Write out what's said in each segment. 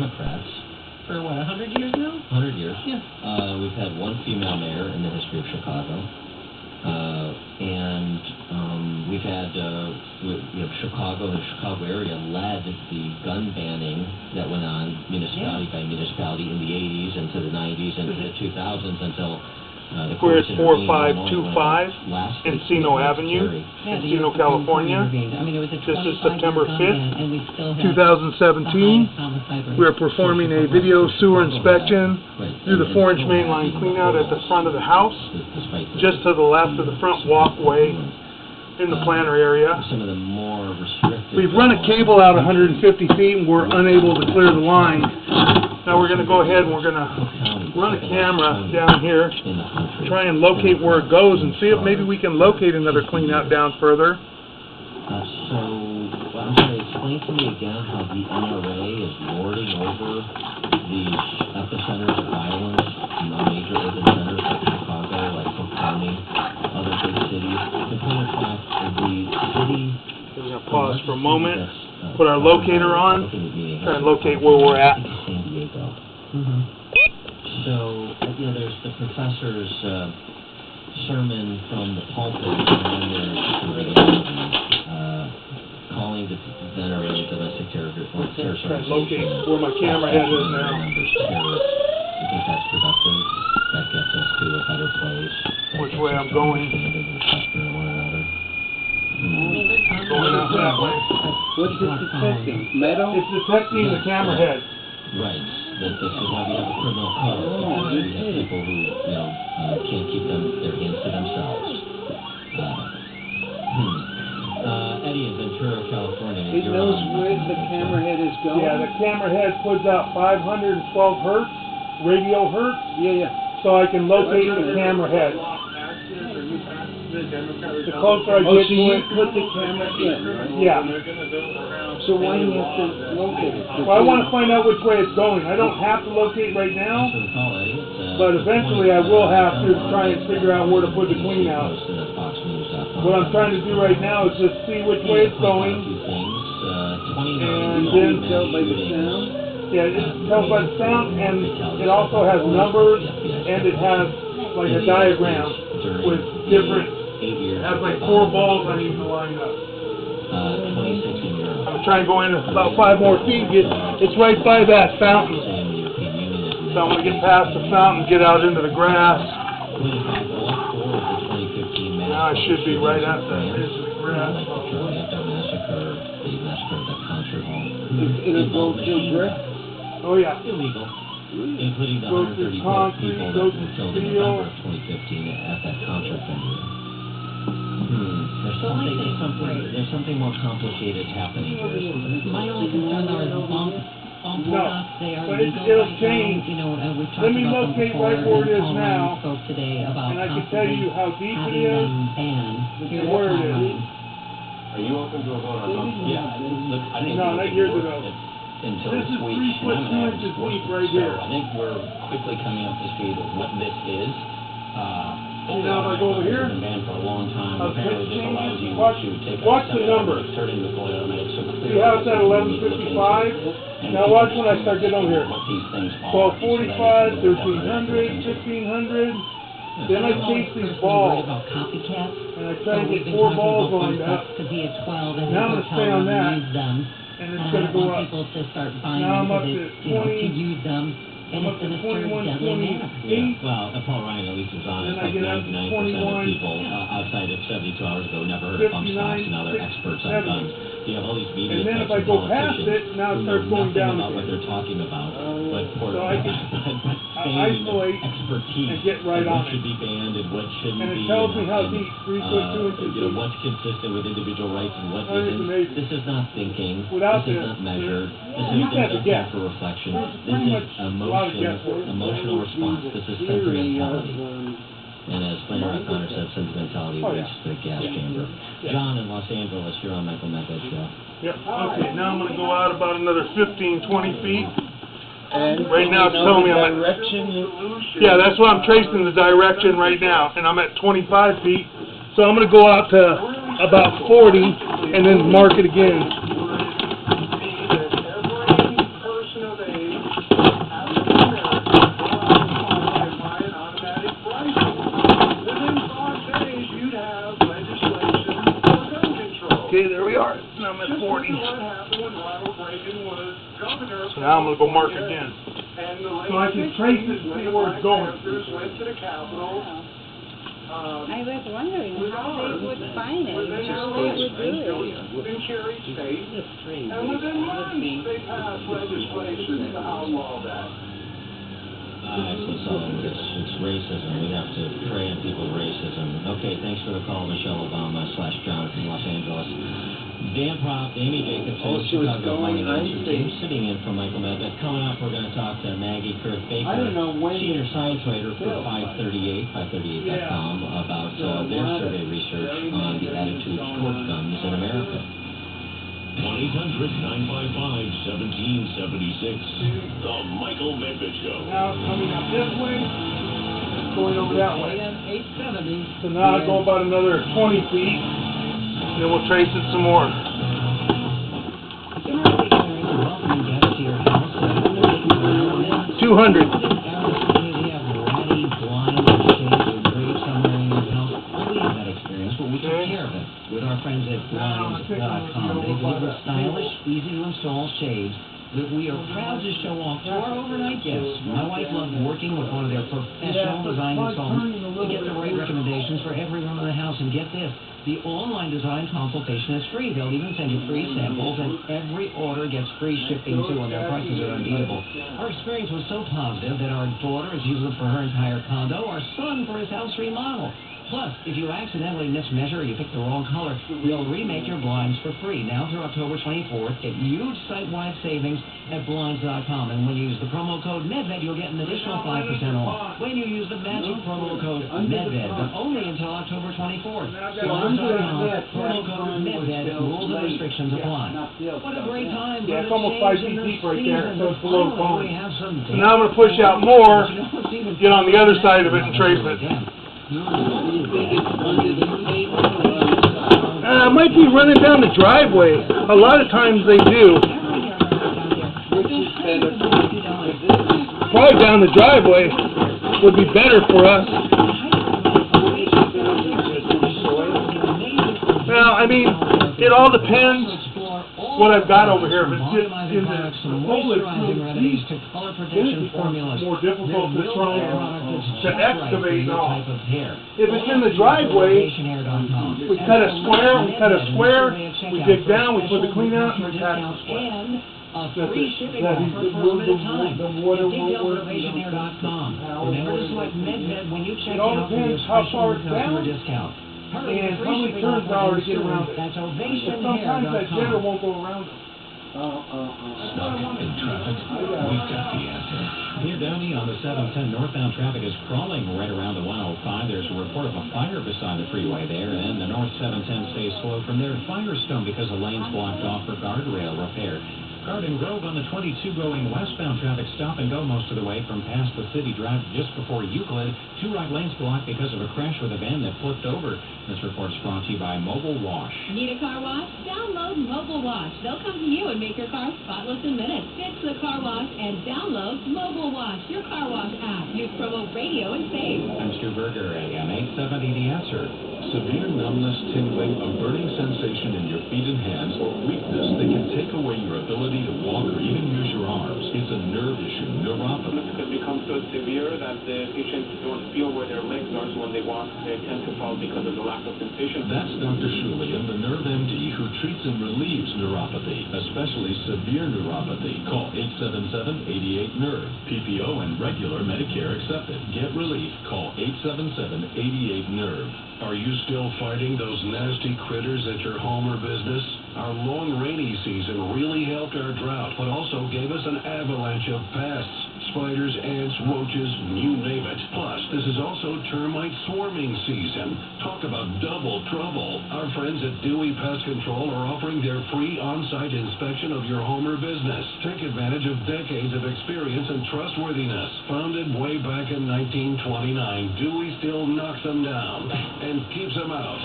Democrats. For what, 100 years now? 100 years. Yeah. We've had one female mayor in the history of Chicago. We've had, Chicago and the Chicago area led the gun banning that went on municipality by municipality in the 80s into the 90s and the 2000s until we're at 4525 Encino Avenue, Encino, California. I mean, it was a this is September 5th, 2017. We're performing a video sewer inspection through the 4-inch main line cleanout at the front of the house, just to the left of the front walkway in the planter area. Some of the more restricted. We've run a cable out 150 feet and we're unable to clear the line. Now we're going to go ahead and we're going to run a camera down here, try and locate where it goes and see if maybe we can locate another cleanout down further. I'm sorry, explain to me again how the NRA is lording over these epicenters of violence in major urban centers like Chicago, like Cook County, other big cities. The point of fact is the city... We're going to pause for a moment, put our locator on, try and locate where we're at. San Diego. So, there's the professor's sermon from the pulpit, and then there's calling the NRA domestic terror service. Try and locate where my camera head is now. I think that's productive. That gets us to a better place. Which way I'm going? Going out that way. What's it detecting? Metal? It's detecting the camera head. Right. This is why we have a criminal code. We have people who, can't keep their hands to themselves. Eddie in Ventura, California. It knows where the camera head is going? Yeah, the camera head puts out 512 hertz, radio hertz. Yeah. So I can locate the camera head. The closer I get to it, put the camera in, right? Yeah. So why do you have to locate it? Well, I want to find out which way it's going. I don't have to locate right now, but eventually I will have to try and figure out where to put the clean out. What I'm trying to do right now is just see which way it's going, and then tell by the sound. Yeah, it tells by the sound, and it also has numbers, and it has like a diagram with different. It has like 4 balls I need to line up. I'm gonna try and go in about 5 more feet. It's right by that fountain. So I'm gonna get past the fountain, get out into the grass. Now I should be right at the edge of the grass. It'll go through brick? Oh yeah. Illegal. Including the 134 people that were killed in November of 2015 at that concert venue. There's something more complicated happening here. My only concern though is bump stuff. They are but legal it'll right change. now. We've talked Let me about them locate before, right where it is and now, spoke today about and I can tell you how deep it having is, them banned. Here's where it the is. timeline. Are you open to a vote on something? Yeah, look, I think No, not years ago. until This it's is weak. 3 foot 2 inches deep right here. I think we're quickly coming up to speed with what this is. Now if I go over here, It's been banned for a long time. I'll Apparently take this allows you watch- to take watch a the number. turning the fully automatic. So see how it's at 1155? Now watch when I start getting over here. What these things are. 1245, 1300, 1500. Then I chase these balls, About copycats. and I try and get 4 balls lined up, Because he had 12 and Now I'm he gonna stay on that, use them. and And it's I gonna don't go want up. people to start buying Now I'm them up because to they, to 20. use them. And I'm it's up in to a certain 21, deadly manner. 28. Well, Paul Ryan at least was on it. Then I Like get up to 99% of 21, people outside of 72 hours ago never heard of bump stocks, and now they're experts on 59, guns. You have all these media And then if types I of go past politicians it, now it who starts know going nothing down about what again. they're talking about, but for So I can saying isolate expertise and get right and what on it. should be banned and what shouldn't And it be. tells me how and, deep 3 foot 2 inches you know, deep. what's consistent with individual rights and what Oh, it's isn't. amazing. This is not thinking. Without this is this, not measured. you This have to is guess. not for reflection. There's This pretty is much a lot of guesswork. emotional response. This is sentimentality. And as Flannery O'Connor said, sentimentality Oh, yeah. leads to the gas chamber. Yeah. John in Los Angeles, you're on Michael Medved Show. Yep. Okay, now I'm going to go out about another 15, 20 feet. And Right now it's telling me I'm at... direction. Yeah, that's what I'm tracing the direction right now, and I'm at 25 feet. So I'm going to go out to about 40 and then mark it again. Okay, there we are. Now I'm at 40. So now I'm going to go mark again. So I can trace it and see where it's going. I was wondering how they would find it, how they would do it. And within months, they passed legislation to outlaw that. I see something. It's racism. We have to pray on people's racism. Okay, thanks for the call, Michelle Obama / John from Los Angeles. Dan Proft, Amy Jacobson, Chicago Morning Answer Team, sitting in for Michael Medved. Coming up, we're going to talk to Maggie Kurth Baker, senior science writer for 538.com, about their survey research on the attitudes toward guns in America. 1-800-955-1776. The Michael Medved Show. Now it's coming up this way, it's going over that way. AM 870. So now I go about another 20 feet, then we'll trace it some more. Welcome guests to your house. 200. With our friends at Blinds.com. They deliver stylish, easy to install shades that we are proud to show off to our overnight guests. My wife loves working with one of their professional design consultants to get the right recommendations for every room in the house. And get this, the online design consultation is free. They'll even send you free samples, and every order gets free shipping too, and their prices are unbeatable. Our experience was so positive that our daughter is using it for her entire condo, our son for his house remodel. Plus, if you accidentally mismeasure or you pick the wrong color, we'll remake your blinds for free. Now through October 24th, get huge site-wide savings at Blinds.com. And when you use the promo code MEDVED, you'll get an additional 5% off. When you use the magic promo code MEDVED, but only until October 24th. Blinds.com, promo code MEDVED, rules and restrictions apply. What a great time. Yeah, it's almost 5 feet deep right there, so it's below the pond. So So now I'm going to push out more, get on the other side of it and trace it. Might be running down the driveway. A lot of times they do. Probably down the driveway would be better for us. Well, I mean, it all depends what I've got over here. If it's just in the foliage, it's more difficult to try to excavate now. If it's in the driveway, we cut a square, we dig down, we put the clean out, and we attach the square. Free shipping offer for a limited time. Details@RenovationAir.com. Remember to select MedVed when you check out for your special customer discount. And how many turns there are to get around it? That's Sometimes that jetter OvationHair.com. won't go around it. Stuck in traffic? We've got the answer. Near Downey on the 710 northbound traffic is crawling right around the 105. There's a report of a fire beside the freeway there, and the north 710 stays slow from there to Firestone because the lane's blocked off for guardrail repair. Garden Grove on the 22 going westbound traffic stop and go most of the way from past the city drive just before Euclid. 2 right lanes blocked because of a crash with a van that flipped over. This report's brought to you by Mobile Wash. Need a car wash? Download Mobile Wash. They'll come to you and make your car spotless in minutes. Fix the car wash and download Mobile Wash, your car wash app. Use promo radio and save. I'm Stu Berger, AM 870 The Answer. Severe numbness, tingling, a burning sensation in your feet and hands, or weakness that can take away your ability to walk or even use your arms. It's a nerve issue, neuropathy. It could become so severe that the patients don't feel where their legs are, so when they walk, they tend to fall because of the lack of sensation. That's Dr. Shulian, the nerve MD who treats and relieves neuropathy, especially severe neuropathy. Call 877-88-NERVE. PPO and regular Medicare accepted. Get relief. Call 877-88-NERVE. Are you still fighting those nasty critters at your home or business? Our long rainy season really helped our drought, but also gave us an avalanche of pests. Spiders, ants, roaches, you name it. Plus, this is also termite swarming season. Talk about double trouble. Our friends at Dewey Pest Control are offering their free on-site inspection of your home or business. Take advantage of decades of experience and trustworthiness. Founded way back in 1929, Dewey still knocks them down and keeps them out.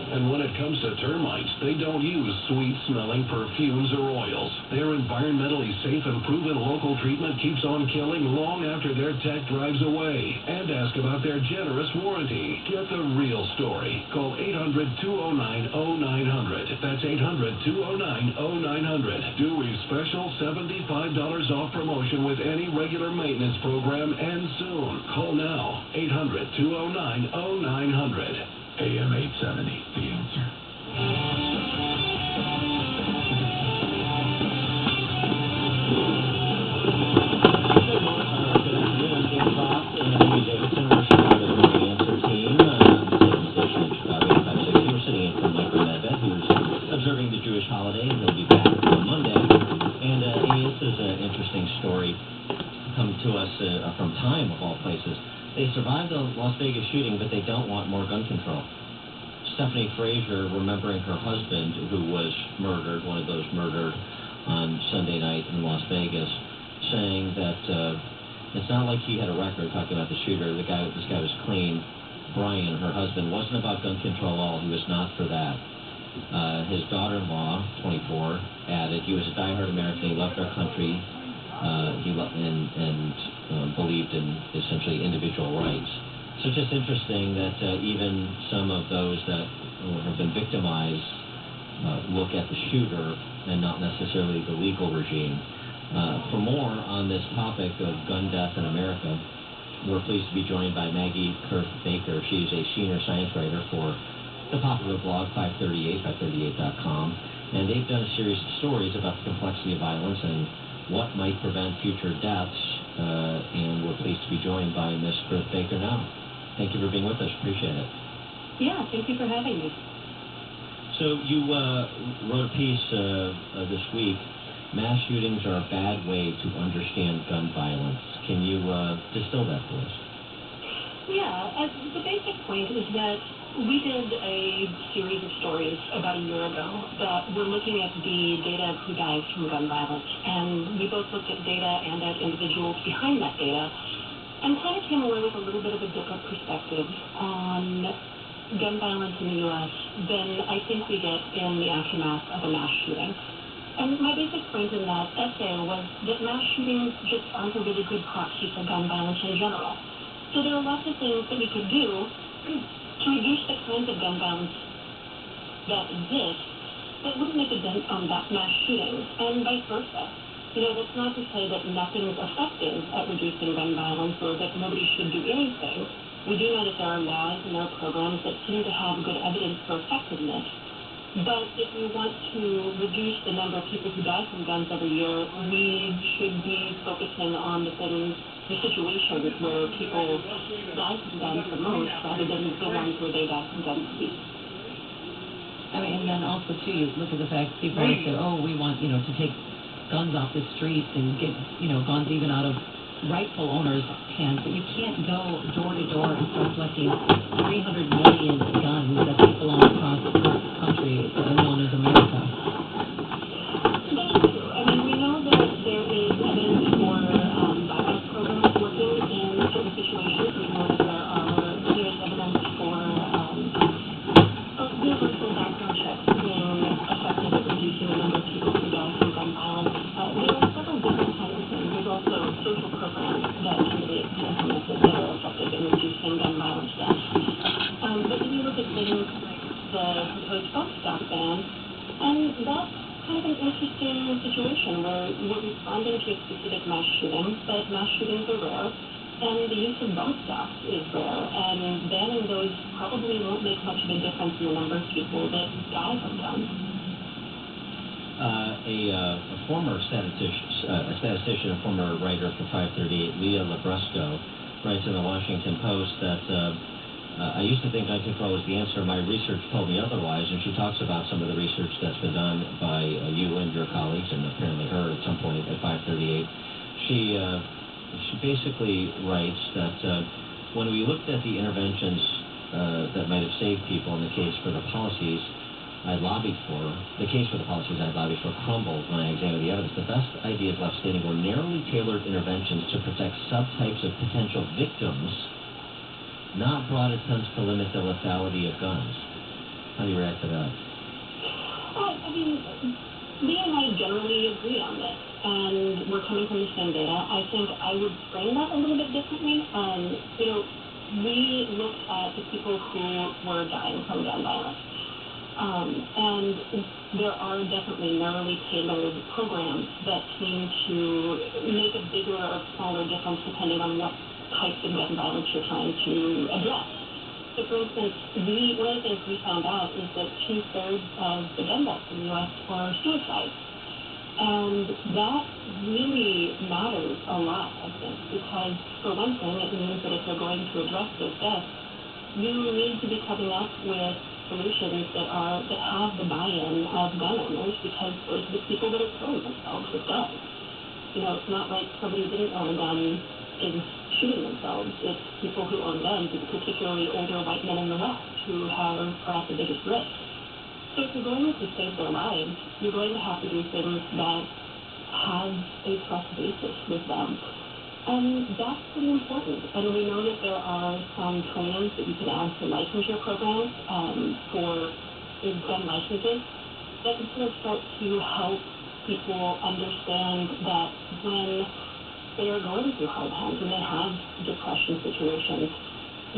And when it comes to termites, they don't use sweet-smelling perfumes or oils. Their environmentally safe and proven local treatment keeps on killing long after their tech drives away. And ask about their generous warranty. Get the real story. Call 800-209-0900. That's 800-209-0900. Dewey's special $75 off promotion with any regular maintenance program ends soon. Call now. 800-209-0900. AM 870, The Answer. Observing the Jewish holiday, and he'll be back on Monday. And this is an interesting story come to us from Time, of all places. They survived the Las Vegas shooting, but they don't want more gun control. Stephanie Frazier, remembering her husband who was murdered, one of those murdered on Sunday night in Las Vegas, saying that it's not like he had a record, talking about the shooter. This guy was clean. Brian, her husband, wasn't about gun control at all. He was not for that. His daughter-in-law, 24, added he was a diehard American. He loved our country. He believed in essentially individual rights. So it's just interesting that even some of those that have been victimized look at the shooter and not necessarily the legal regime. For more on this topic of gun death in America, we're pleased to be joined by Maggie Kurth-Baker. She's a senior science writer for the popular blog 538, 538.com, and they've done a series of stories about the complexity of violence and what might prevent future deaths, and we're pleased to be joined by Ms. Kurth-Baker now. Thank you for being with us. Appreciate it. Yeah, thank you for having me. So you wrote a piece this week, Mass Shootings Are a Bad Way to Understand Gun Violence. Can you distill that for us? Yeah, the basic point is that we did a series of stories about a year ago that were looking at the data of who dies from gun violence. And we both looked at data and at individuals behind that data and kind of came away with a little bit of a different perspective on gun violence in the U.S. than I think we get in the aftermath of a mass shooting. And my basic point in that essay was that mass shootings just aren't a really good proxy for gun violence in general. So there are lots of things that we could do to reduce the kinds of gun violence that exist that wouldn't make a dent on that mass shootings, and vice versa. You know, that's not to say that nothing's effective at reducing gun violence or that nobody should do anything. We do know that there are laws and there are programs that seem to have good evidence for effectiveness. But if we want to reduce the number of people who die from guns every year, we should be focusing on the situations where people die from guns the most rather than the ones where they die from guns the least. I mean, and then also, too, you look at the fact people always say, oh, we want, to take guns off the streets and get, guns even out of rightful owners' hands, but you can't go door to door and start collecting 300 million guns that belong across this country known as America. That's true. I mean, we know that there is evidence for buyback programs working in certain situations. We know that there's evidence for universal background checks being effective at reducing the number of people who die from gun violence. There are several different kinds of things. There's also social programs that can be implemented that are effective in reducing gun violence deaths. But when you look at things like the proposed bump stock ban, and that's kind of an interesting situation where we're responding to a specific mass shooting, but mass shootings are rare, and the use of bump stocks is rare, and banning those probably won't make much of a difference in the number of people that die from guns. A former statistician, a former writer for 538, Leah Labresco, writes in the Washington Post that I used to think gun control was the answer. My research told me otherwise, and she talks about some of the research that's been done by you and your colleagues, and apparently her at some point at 538. She basically writes that when we looked at the interventions that might have saved people in the case for the policies I lobbied for, crumbled when I examined the evidence. The best ideas left standing were narrowly tailored interventions to protect subtypes of potential victims, not broad attempts to limit the lethality of guns. How do you react to that? I mean, Lee and I generally agree on this, and we're coming from the same data. I think I would frame that a little bit differently. We looked at the people who were dying from gun violence. And there are definitely narrowly tailored programs that seem to make a bigger or smaller difference depending on what types of gun violence you're trying to address. So, for instance, one of the things we found out is that 2/3 of the gun deaths in the U.S. are suicides. And that really matters a lot, I think, because for one thing, it means that if you're going to address those deaths, you need to be coming up with solutions that have the buy-in of gun owners, because those are the people that are killing themselves with guns. It's not like somebody who didn't own a gun is shooting themselves. It's people who own guns, it's particularly older white men in the West who are at the biggest risk. So if you're going to save their lives, you're going to have to do things that have a trust basis with them. And that's pretty important. And we know that there are some trainings that you can add to licensure programs for gun licenses that can sort of start to help people understand that when they are going through hard times, when they have depression situations,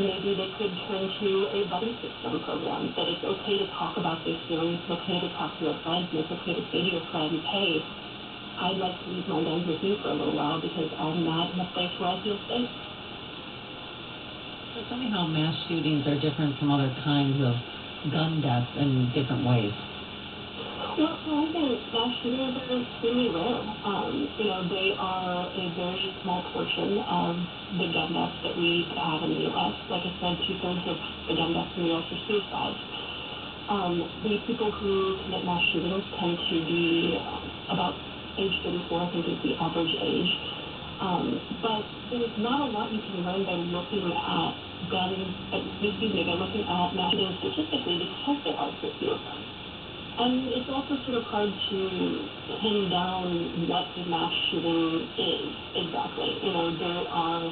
maybe they could turn to a buddy system program, that it's okay to talk about these feelings, it's okay to talk to your friends, and it's okay to say to your friends, hey, I'd like to leave my guns with you for a little while because I'm not in a place where I feel safe. So tell me how mass shootings are different from other kinds of gun deaths in different ways. Well, I think mass shootings are extremely rare. They are a very small portion of the gun deaths that we have in the U.S. Like I said, 2/3 of the gun deaths in the U.S. are suicides. The people who commit mass shootings tend to be about age 34, I think, is the average age. But there's not a lot you can learn by looking at by looking at mass shootings statistically, because there are so few of them. And it's also sort of hard to pin down what a mass shooting is exactly. There are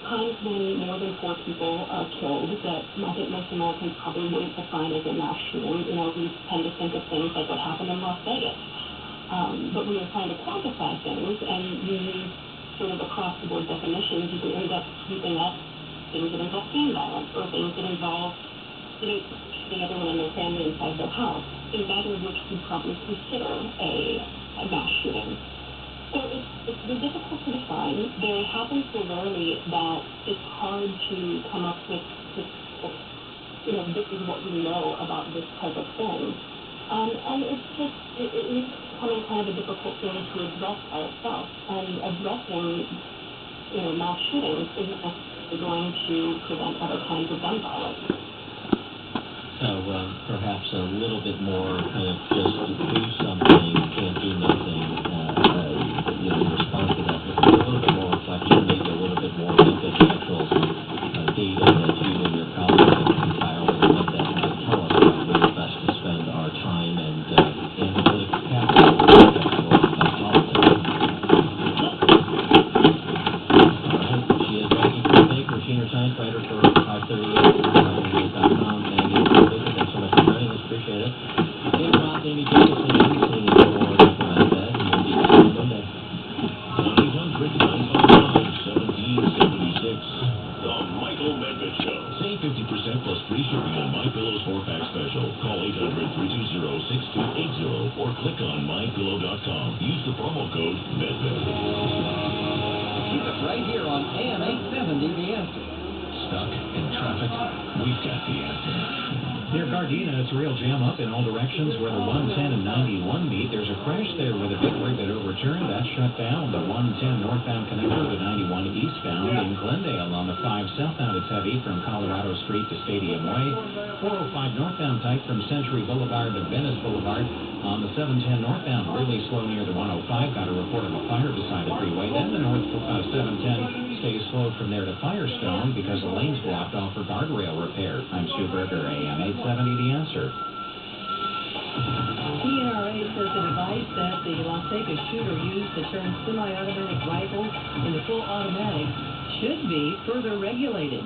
times when more than 4 people are killed that I think most Americans probably wouldn't define as a mass shooting. We tend to think of things like what happened in Las Vegas. But when you're trying to quantify things and you use sort of across-the-board definitions, you can end up grouping up things that involve gang violence or things that involve shooting everyone in their family inside their house, neither of which would probably consider a mass shooting. So it's difficult to define. They happen so rarely that it's hard to come up with this is what we know about this type of thing. And it is becoming kind of a difficult thing to address by itself. And addressing, mass shootings isn't necessarily going to prevent other kinds of gun violence. So perhaps a little bit more kind of just do something, can't do nothing, in response to that. But a little bit more reflection, maybe a little bit more look at the actual data that you and your colleagues have compiled and what that might tell us about where best to spend our time and political capital politics. All right, she is Maggie Baker, senior science writer for 538.com. Thanks so much for joining us. Appreciate it. Hey, Rob, Amy Jacobson, sitting in for Dr. Matt, and we'll be back on Monday. 1-800-955-1776. The Michael Medved Show. Save 50% plus free shipping on MyPillow's 4-pack special. Call 800-320-6280 or click on MyPillow.com. Use the promo code Medved. Keep it right here on AM 870, The Answer. Stuck in traffic? We've got the answer. Near Gardena, it's a real jam up in all directions where the 110 and 91 meet. There's a crash there with a big rig that overturned. That's shut down. The 110 northbound connector to 91 eastbound. In Glendale on the 5 southbound, it's heavy from Colorado Street to Stadium Way. 405 northbound tight from Century Boulevard to Venice Boulevard. On the 710 northbound, really slow near the 105. Got a report of a fire beside the freeway. Then the north 710 stays slow from there to Firestone because the lane's blocked off for guardrail repair. I'm Stu Berger, AM 870, The Answer. PNRA says the device that the Las Vegas shooter used to turn semi-automatic rifles into full automatics should be further regulated.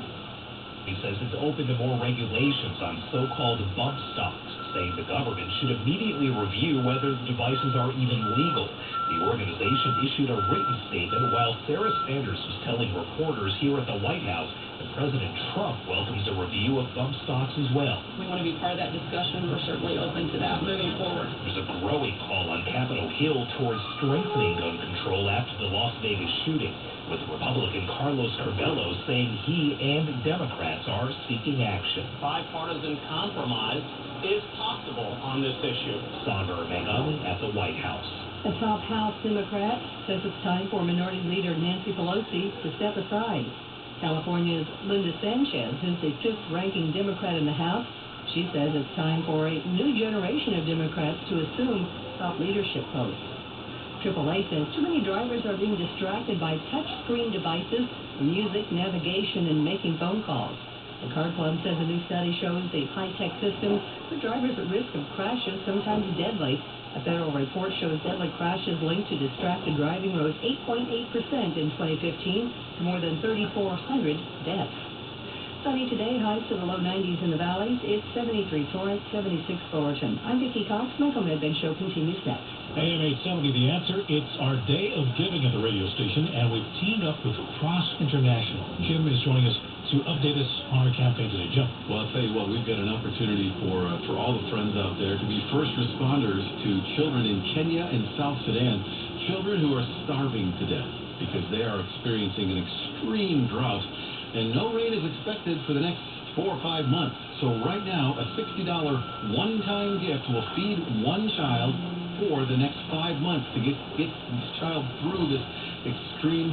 He says it's open to more regulations on so-called bump stocks, saying the government should immediately review whether the devices are even legal. The organization issued a written statement while Sarah Sanders was telling reporters here at the White House that President Trump welcomes a review of bump stocks as well. We want to be part of that discussion. We're certainly open to that moving forward. There's a growing call on Capitol Hill towards strengthening gun control after the Las Vegas shooting, with Republican Carlos Curbelo saying he and Democrats are seeking action. Bipartisan compromise is possible on this issue. Sandra Mehta at the White House. A top House Democrat says it's time for Minority Leader Nancy Pelosi to step aside. California's Linda Sanchez is the fifth-ranking Democrat in the House. She says it's time for a new generation of Democrats to assume top leadership posts. AAA says too many drivers are being distracted by touch-screen devices, music, navigation, and making phone calls. The Car Club says a new study shows the high-tech systems put drivers at risk of crashes, sometimes deadly. A federal report shows deadly crashes linked to distracted driving rose 8.8% in 2015 to more than 3,400 deaths. Sunny today, highs to the low 90s in the valleys. It's 73 Torrance, 76 Fullerton. I'm Vicki Cox. Michael Medved Show continues next. AM 870, The Answer. It's our day of giving at the radio station, and we've teamed up with Cross International. Jim is joining us to update us on our campaign today. Jim. Well, I'll tell you what, we've got an opportunity for all the friends out there to be first responders to children in Kenya and South Sudan, children who are starving to death because they are experiencing an extreme drought, and no rain is expected for the next 4 or 5 months. So right now, a $60 one-time gift will feed one child for the next 5 months to get this child through this extreme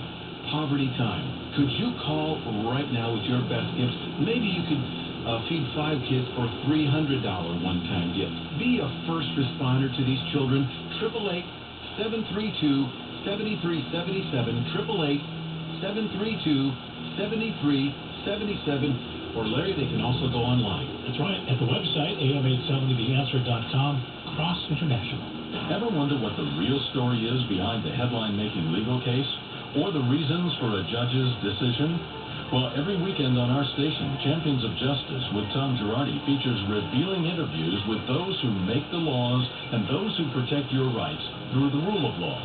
poverty time. Could you call right now with your best gifts? Maybe you could feed 5 kids for $300 one-time gift. Be a first responder to these children. 888-732-7377. 888-732-7377. Or Larry, they can also go online. That's right, at the website, am870theanswer.com, Cross International. Ever wonder what the real story is behind the headline-making legal case? Or the reasons for a judge's decision? Well, every weekend on our station, Champions of Justice with Tom Girardi features revealing interviews with those who make the laws and those who protect your rights through the rule of law.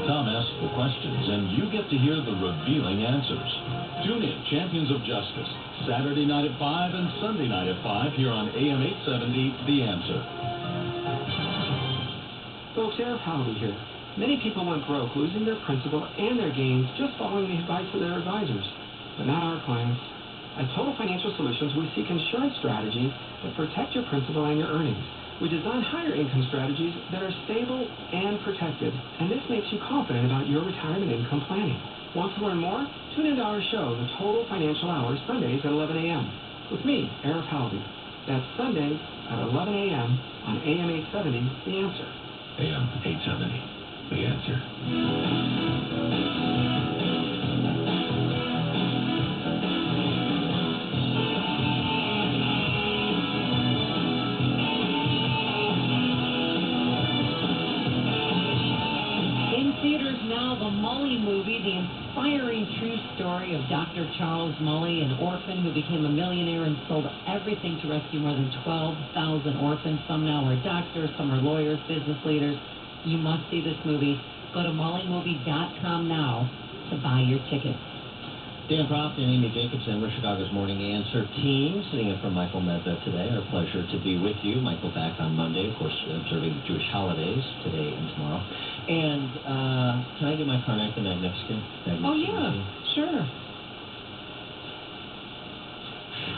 Tom asks the questions, and you get to hear the revealing answers. Tune in, Champions of Justice, Saturday night at 5 and Sunday night at 5 here on AM 870, The Answer. Folks, Eric Howdy here. Many people went broke, losing their principal and their gains just following the advice of their advisors. But not our clients. At Total Financial Solutions, we seek insurance strategies that protect your principal and your earnings. We design higher income strategies that are stable and protected, and this makes you confident about your retirement income planning. Want to learn more? Tune into our show, The Total Financial Hour, Sundays at 11 a.m. with me, Eric Howdy. That's Sundays at 11 a.m. on AM 870, The Answer. AM 870, The Answer. Theaters now, the Mully movie, the inspiring true story of Dr. Charles Mully, an orphan who became a millionaire and sold everything to rescue more than 12,000 orphans. Some now are doctors, some are lawyers, business leaders. You must see this movie. Go to mullymovie.com now to buy your tickets. Dan Proft and Amy Jacobson, we're Chicago's Morning Answer team, sitting in for Michael Medved today. Our pleasure to be with you. Michael back on Monday, of course, observing the Jewish holidays today and tomorrow. And can I get my Karnak the Magnificent? Oh, yeah, sure.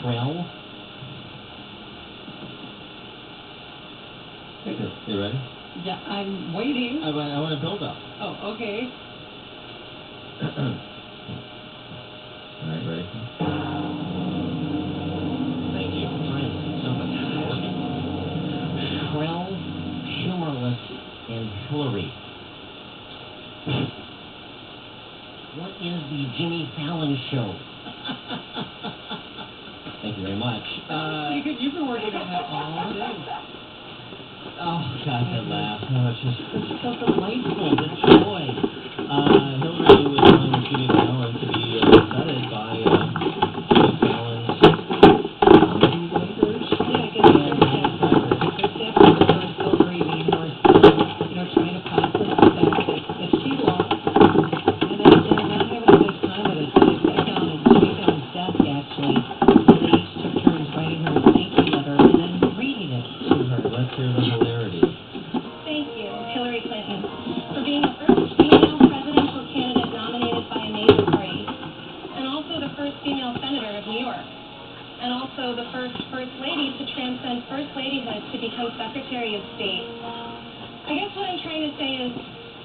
Shrell. You ready? Yeah, I'm waiting. I want to build up. Oh, okay. All right, ready? Thank you. Somebody Shrell, humorless, and Hillary. What is the Jimmy Fallon Show? Thank you very much. You've been working on that all day. Oh, God, that laugh. No, it's just so delightful, the joy. Hillary was telling me she didn't know it to be excited by Jimmy Fallon's and also the first lady to transcend first ladyhood to become Secretary of State. I guess what I'm trying to say is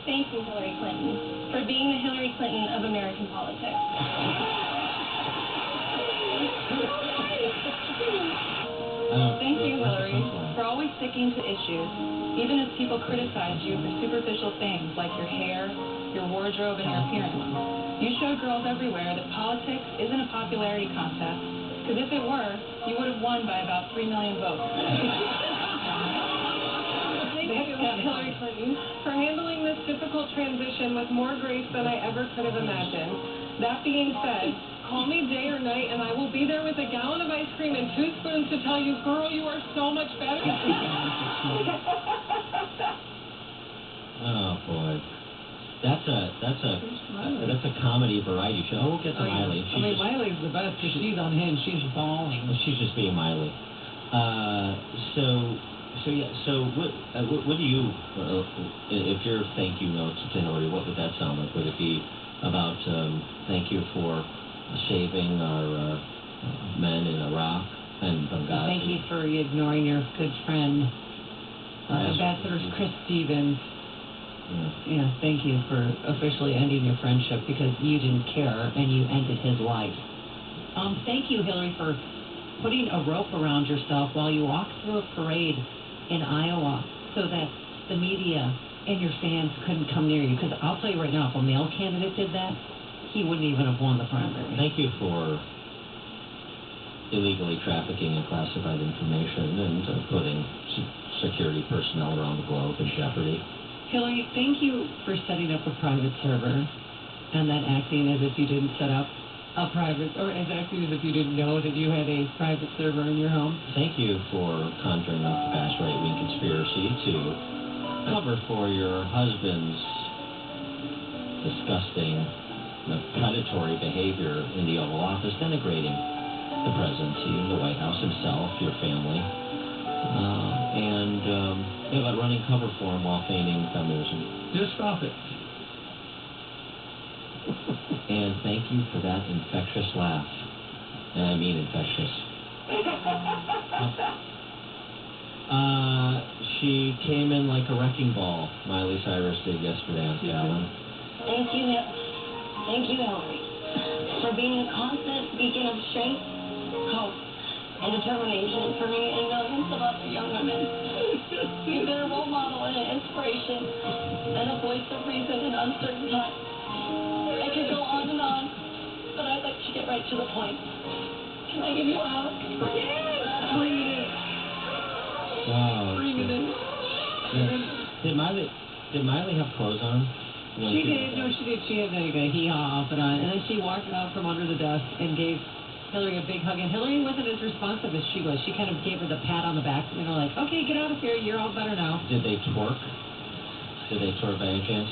thank you, Hillary Clinton, for being the Hillary Clinton of American politics. Thank you, Hillary, for always sticking to issues, even as people criticize you for superficial things like your hair, your wardrobe, and your appearance. You showed girls everywhere that politics isn't a popularity contest, because if it were, you would have won by about 3 million votes. Thank you, Hillary Clinton, for handling this difficult transition with more grace than I ever could have imagined. That being said, call me day or night, and I will be there with a gallon of ice cream and 2 spoons to tell you, girl, you are so much better. Oh boy, that's a comedy variety show. We'll get to Miley. Miley's the best because she's unhinged. She's bawling. She's just being Miley. So what do you, if your thank you notes to Hillary, what would that sound like? Would it be about thank you for saving our men in Iraq and Benghazi? Thank you for ignoring your good friend, Ambassador Chris Stevens. Yeah, thank you for officially ending your friendship because you didn't care and you ended his life. Thank you, Hillary, for putting a rope around yourself while you walked through a parade in Iowa so that the media and your fans couldn't come near you. Because I'll tell you right now, if a male candidate did that, he wouldn't even have won the primary. Thank you for illegally trafficking in classified information and putting security personnel around the globe in jeopardy. Hillary, thank you for setting up a private server and then acting as if you didn't set up a private, or as acting as if you didn't know that you had a private server in your home. Thank you for conjuring up the vast right-wing conspiracy to cover for your husband's disgusting, predatory behavior in the Oval Office, denigrating the presidency, the White House himself, your family, and about running cover for him while feigning feminism. Just stop it. And thank you for that infectious laugh. And I mean infectious. She came in like a wrecking ball, Miley Cyrus did yesterday on Fallon. Thank you, Hillary, for being a constant beacon of strength, hope, and determination for me and millions of other young women. You've been a role model and an inspiration, and a voice of reason in uncertain times. I could go on, but I'd like to get right to the point. Can I give you a hug? Yes! Bring it in. Wow. Bring it in. Did Miley have clothes on? She did. No, she did. She had like a hee-haw outfit on. And then she walked out from under the desk and gave Hillary a big hug. And Hillary wasn't as responsive as she was. She kind of gave her the pat on the back, like, okay, get out of here. You're all better now. Did they twerk? Did they twerk by any chance?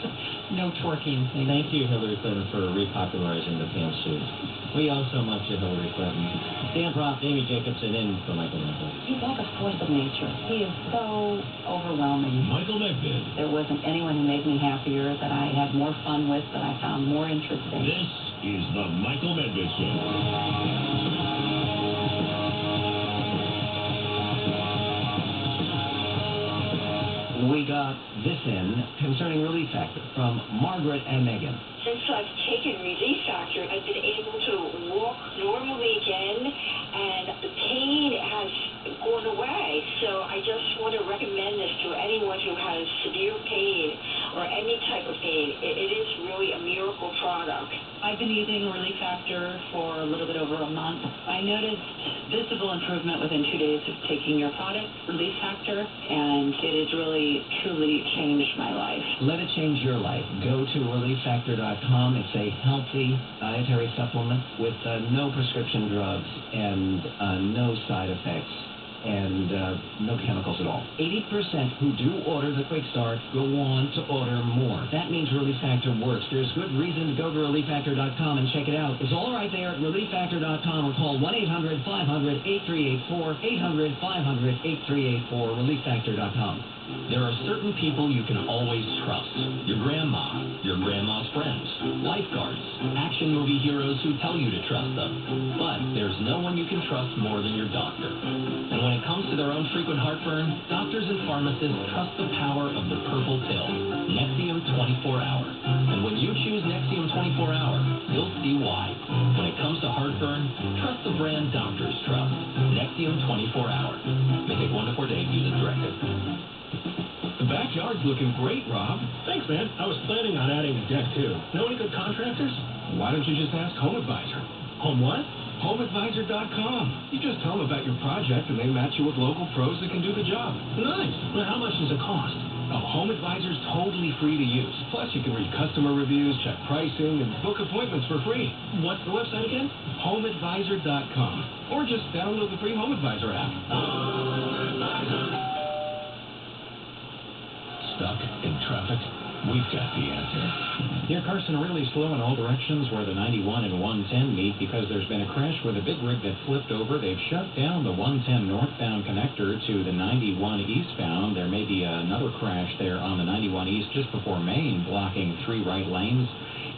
No twerking. Thank you, Hillary Clinton, for repopularizing the pantsuit. We owe so much to Hillary Clinton. Dan Proft, Amy Jacobson, in for Michael Medved. He's like a force of nature. He is so overwhelming. Michael Medved. There wasn't anyone who made me happier, that I had more fun with, that I found more interesting. This is the Michael Medved Show. We got this in concerning Relief Factor from Margaret and Megan. Since I've taken Relief Factor, I've been able to walk normally again, and the pain has gone away. So I just want to recommend this to anyone who has severe pain or any type of pain. It is really a miracle product. I've been using Relief Factor for a little bit over a month. I noticed visible improvement within 2 days of taking your product, Relief Factor, and it has really, truly changed my life. Let it change your life. Go to ReliefFactor.com. It's a healthy dietary supplement with no prescription drugs and no side effects and no chemicals at all. 80% who do order the Quick Start go on to order more. That means Relief Factor works. There's good reason to go to ReliefFactor.com and check it out. It's all right there at ReliefFactor.com or call 1-800-500-8384, 800-500-8384, ReliefFactor.com. There are certain people you can always trust. Your grandma, your grandma's friends, lifeguards, action movie heroes who tell you to trust them. But there's no one you can trust more than your doctor. And when it comes to their own frequent heartburn, doctors and pharmacists trust the power of the purple pill, Nexium 24-Hour. And when you choose Nexium 24-Hour, you'll see why. When it comes to heartburn, trust the brand doctors trust. Nexium 24-Hour. May take 1 to 4 days. Use as directed. The backyard's looking great, Rob. Thanks, man. I was planning on adding a deck, too. Know any good contractors? Why don't you just ask Home Advisor? Home what? HomeAdvisor.com. You just tell them about your project, and they match you with local pros that can do the job. Nice. Well, how much does it cost? Oh, Home Advisor's totally free to use. Plus, you can read customer reviews, check pricing, and book appointments for free. What's the website again? HomeAdvisor.com. Or just download the free Home Advisor app. Stuck in traffic? We've got the answer. Near Carson, really slow in all directions where the 91 and 110 meet because there's been a crash with a big rig that flipped over. They've shut down the 110 northbound connector to the 91 eastbound. There may be another crash there on the 91 east just before Maine, blocking 3 right lanes.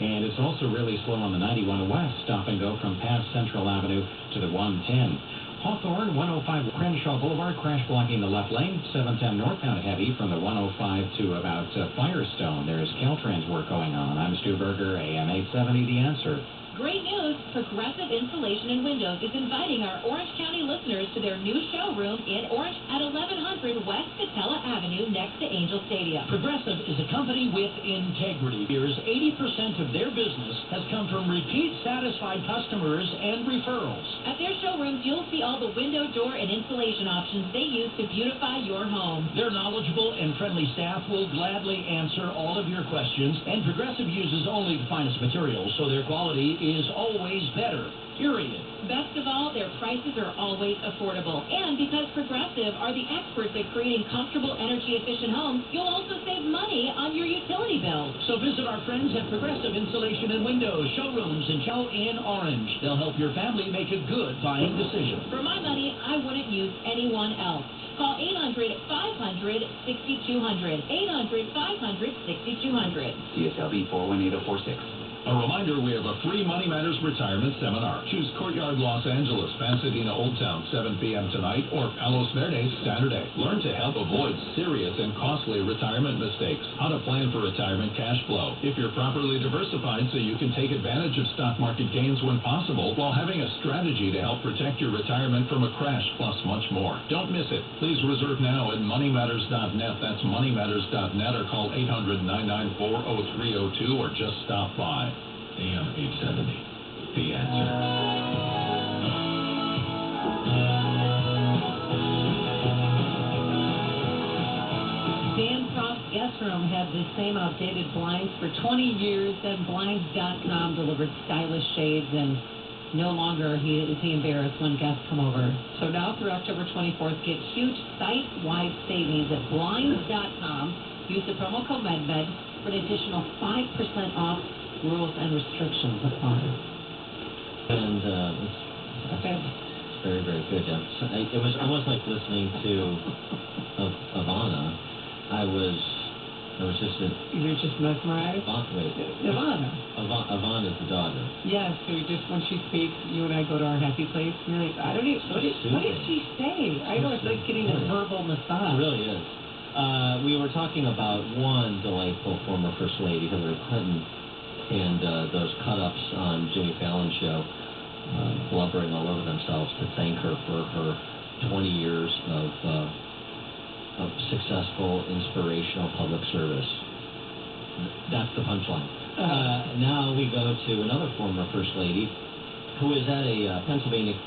And it's also really slow on the 91 west, stop and go from past Central Avenue to the 110. Hawthorne, 105 Crenshaw Boulevard, crash blocking the left lane. 710 northbound heavy from the 105 to about Firestone. There's Caltrans work going on. I'm Stu Berger, AM 870, The Answer. Great news! Progressive Insulation and Windows is inviting our Orange County listeners to their new showroom in Orange at 1100 West Catella Avenue next to Angel Stadium. Progressive is a company with integrity. Here's 80% of their business has come from repeat satisfied customers and referrals. At their showrooms, you'll see all the window, door, and insulation options they use to beautify your home. Their knowledgeable and friendly staff will gladly answer all of your questions, and Progressive uses only the finest materials, so their quality is always better, period. Best of all, their prices are always affordable. And because Progressive are the experts at creating comfortable, energy-efficient homes, you'll also save money on your utility bills. So visit our friends at Progressive Insulation and Windows showrooms in Orange. They'll help your family make a good buying decision. For my money, I wouldn't use anyone else. Call 800-500-6200. 800-500-6200. CSLB 418046. A reminder, we have a free Money Matters retirement seminar. Choose Courtyard Los Angeles, Pasadena Old Town, 7 p.m. tonight, or Palos Verdes Saturday. Learn to help avoid serious and costly retirement mistakes. How to plan for retirement cash flow. If you're properly diversified so you can take advantage of stock market gains when possible, while having a strategy to help protect your retirement from a crash, plus much more. Don't miss it. Please reserve now at moneymatters.net. That's moneymatters.net, or call 800-994-0302, or just stop by. AM 870, The Answer. Dan Frost guest room had the same outdated blinds for 20 years. Then Blinds.com delivered stylish shades, and no longer is he embarrassed when guests come over. So now through October 24th, get huge site-wide savings at Blinds.com. Use the promo code MEDMED for an additional 5% off. Rules and restrictions apply. And it's very, very good. It was almost like listening to Ivana. I was just You were just mesmerized? Ivana. Ivana's the daughter. Yes, who just when she speaks, you and I go to our happy place. And you're like, I don't even, what did she say? I know, it's like getting a verbal massage. It really is. We were talking about one delightful former First Lady, Hillary Clinton, and those cut-ups on Jimmy Fallon's show, blubbering all over themselves to thank her for her 20 years of successful, inspirational public service. That's the punchline. Now we go to another former First Lady who is at a Pennsylvania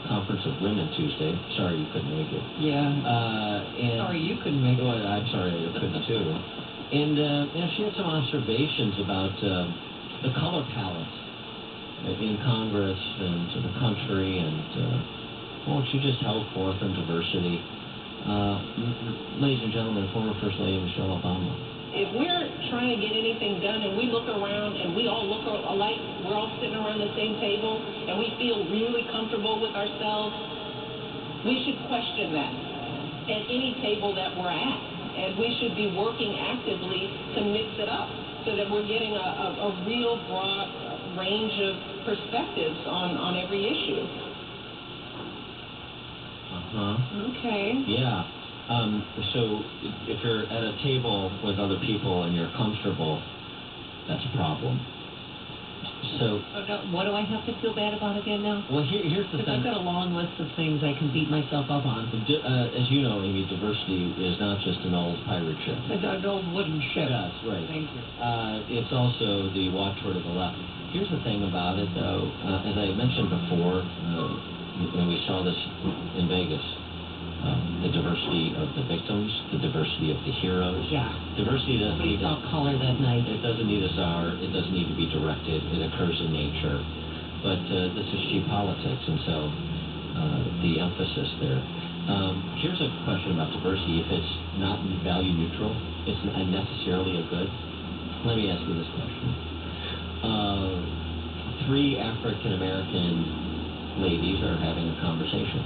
Conference of Women Tuesday. Sorry you couldn't make it. Yeah. Sorry you couldn't make it. Well, I'm sorry I couldn't too. And she had some observations about the color palette in Congress and to the country, and she just held forth on diversity. Ladies and gentlemen, former First Lady Michelle Obama. If we're trying to get anything done and we look around and we all look alike, we're all sitting around the same table and we feel really comfortable with ourselves, we should question that. at any table that we're at. And we should be working actively to mix it up so that we're getting a real broad range of perspectives on every issue. Okay. Yeah. So if you're at a table with other people and you're comfortable, that's a problem. So, what do I have to feel bad about again now? Well, here's the thing. I've got a long list of things I can beat myself up on. As you know, Amy, diversity is not just an old pirate ship. An old wooden ship. Yes, right. Thank you. It's also the watchword of the left. Here's the thing about it, though. As I mentioned before, when we saw this in Vegas, the diversity of the victims, the diversity of the heroes. Yeah. Diversity doesn't need color that night. It doesn't need a czar. It doesn't need to be directed. It occurs in nature. But this is cheap politics, and so the emphasis there. Here's a question about diversity. If it's not value neutral, it's unnecessarily a good. Let me ask you this question. 3 African American ladies are having a conversation.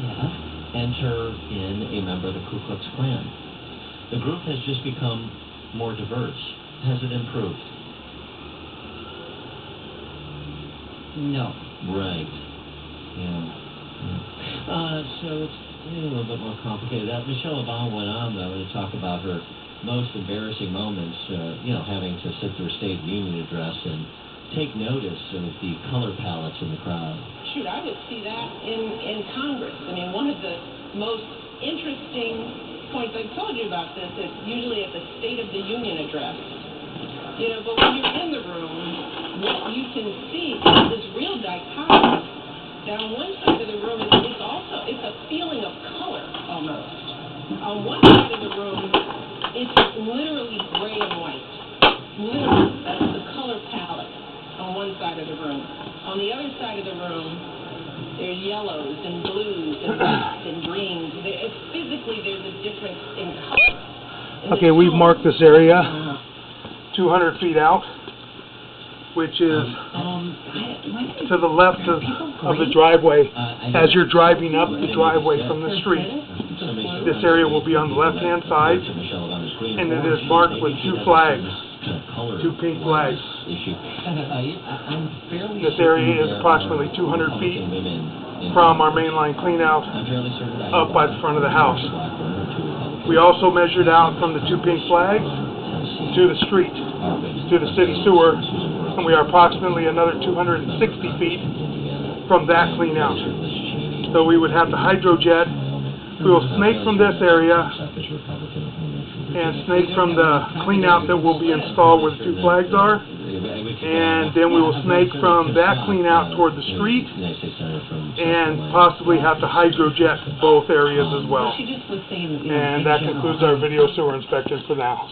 Yeah. Enter in a member of the Ku Klux Klan. The group has just become more diverse. Has it improved? No. Right. Yeah. So it's a little bit more complicated. Michelle Obama went on, though, to talk about her most embarrassing moments, having to sit through a State of the Union address and take notice of the color palettes in the crowd. Shoot, I would see that in Congress. I mean, one of the most interesting points, I've told you about this, is usually at the State of the Union address. But when you're in the room, what you can see is this real dichotomy. Down one side of the room, it's a feeling of color, almost. On one side of the room, it's literally gray and white. Literally, that's the color palette on one side of the room. On the other side of the room, there's yellows and blues and whites and greens. Physically, there's a difference in color. Okay, we've marked this area 200 feet out, which is to the left of the driveway. As you're driving up the driveway from the street, this area will be on the left-hand side, and it is marked with 2 flags. 2 pink flags. This area is approximately 200 feet from our mainline cleanout up by the front of the house. We also measured out from the 2 pink flags to the street, to the city sewer, and we are approximately another 260 feet from that cleanout. So we would have the hydrojet. We will snake from this area and snake from the cleanout that will be installed where the 2 flags are, and then we will snake from that cleanout toward the street and possibly have to hydrojet both areas as well. And that concludes our video sewer inspection for now.